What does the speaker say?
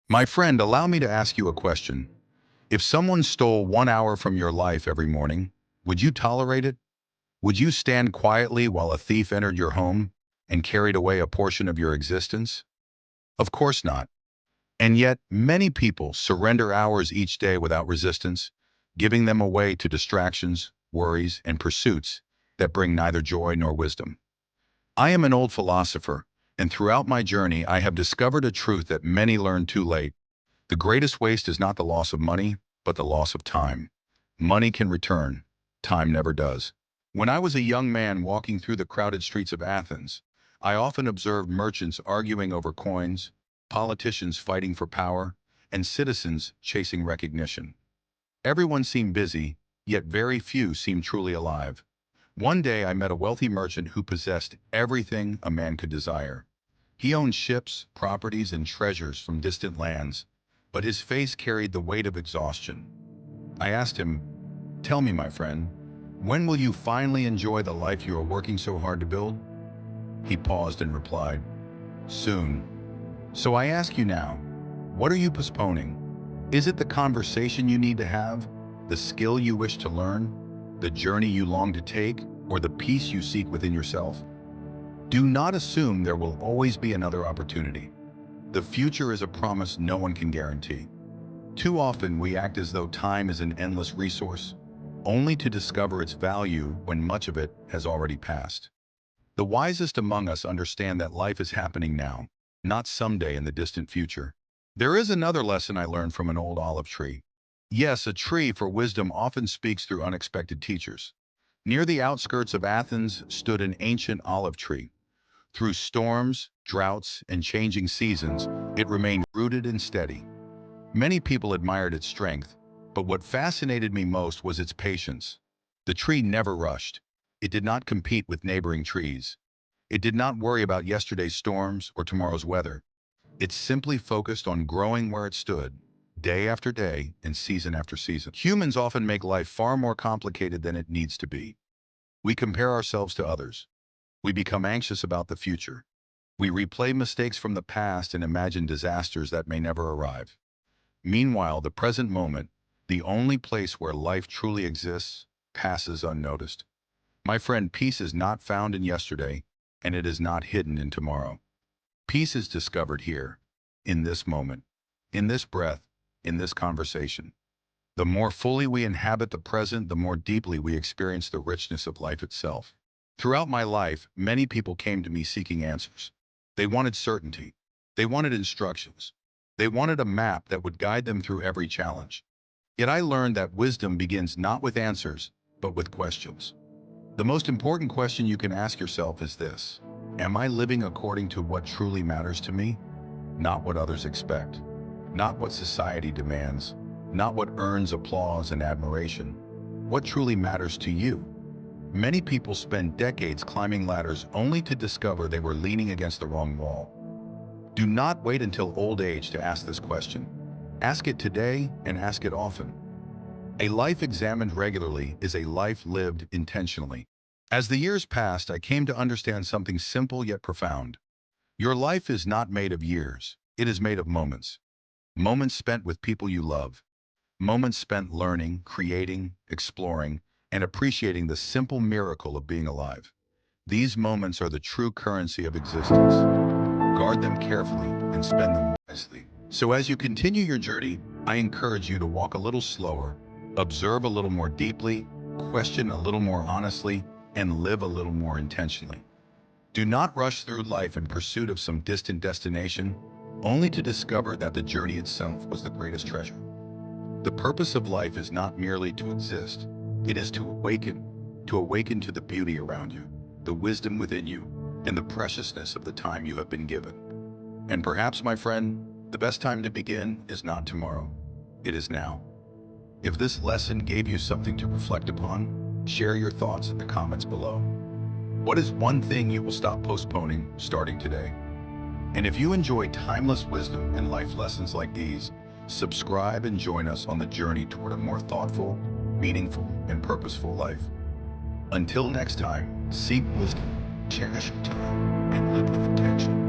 My friend, allow me to ask you a question. If someone stole 1 hour from your life every morning, would you tolerate it? Would you stand quietly while a thief entered your home and carried away a portion of your existence? Of course not. And yet, many people surrender hours each day without resistance, giving them away to distractions, worries, and pursuits that bring neither joy nor wisdom. I am an old philosopher, and throughout my journey I have discovered a truth that many learn too late. The greatest waste is not the loss of money, but the loss of time. Money can return, time never does. When I was a young man walking through the crowded streets of Athens, I often observed merchants arguing over coins, politicians fighting for power, and citizens chasing recognition. Everyone seemed busy, yet very few seemed truly alive. One day I met a wealthy merchant who possessed everything a man could desire. He owned ships, properties, and treasures from distant lands, but his face carried the weight of exhaustion. I asked him, "Tell me, my friend, when will you finally enjoy the life you are working so hard to build?" He paused and replied, "Soon." So I ask you now, what are you postponing? Is it the conversation you need to have, the skill you wish to learn, the journey you long to take, or the peace you seek within yourself? Do not assume there will always be another opportunity. The future is a promise no one can guarantee. Too often we act as though time is an endless resource, only to discover its value when much of it has already passed. The wisest among us understand that life is happening now, not someday in the distant future. There is another lesson I learned from an old olive tree. Yes, a tree for wisdom often speaks through unexpected teachers. Near the outskirts of Athens stood an ancient olive tree. Through storms, droughts, and changing seasons, it remained rooted and steady. Many people admired its strength, but what fascinated me most was its patience. The tree never rushed. It did not compete with neighboring trees. It did not worry about yesterday's storms or tomorrow's weather. It simply focused on growing where it stood, day after day and season after season. Humans often make life far more complicated than it needs to be. We compare ourselves to others. We become anxious about the future. We replay mistakes from the past and imagine disasters that may never arrive. Meanwhile, the present moment, the only place where life truly exists, passes unnoticed. My friend, peace is not found in yesterday, and it is not hidden in tomorrow. Peace is discovered here, in this moment, in this breath, in this conversation. The more fully we inhabit the present, the more deeply we experience the richness of life itself. Throughout my life, many people came to me seeking answers. They wanted certainty. They wanted instructions. They wanted a map that would guide them through every challenge. Yet I learned that wisdom begins not with answers, but with questions. The most important question you can ask yourself is this: am I living according to what truly matters to me? Not what others expect, not what society demands, not what earns applause and admiration. What truly matters to you? Many people spend decades climbing ladders only to discover they were leaning against the wrong wall. Do not wait until old age to ask this question. Ask it today and ask it often. A life examined regularly is a life lived intentionally. As the years passed, I came to understand something simple yet profound. Your life is not made of years. It is made of moments. Moments spent with people you love. Moments spent learning, creating, exploring, and appreciating the simple miracle of being alive. These moments are the true currency of existence. Guard them carefully and spend them wisely. So as you continue your journey, I encourage you to walk a little slower, observe a little more deeply, question a little more honestly, and live a little more intentionally. Do not rush through life in pursuit of some distant destination, only to discover that the journey itself was the greatest treasure. The purpose of life is not merely to exist. It is to awaken to the beauty around you, the wisdom within you, and the preciousness of the time you have been given. And perhaps, my friend, the best time to begin is not tomorrow. It is now. If this lesson gave you something to reflect upon, share your thoughts in the comments below. What is one thing you will stop postponing starting today? And if you enjoy timeless wisdom and life lessons like these, subscribe and join us on the journey toward a more thoughtful, meaningful, and purposeful life. Until next time, seek wisdom, cherish time, and live with intention.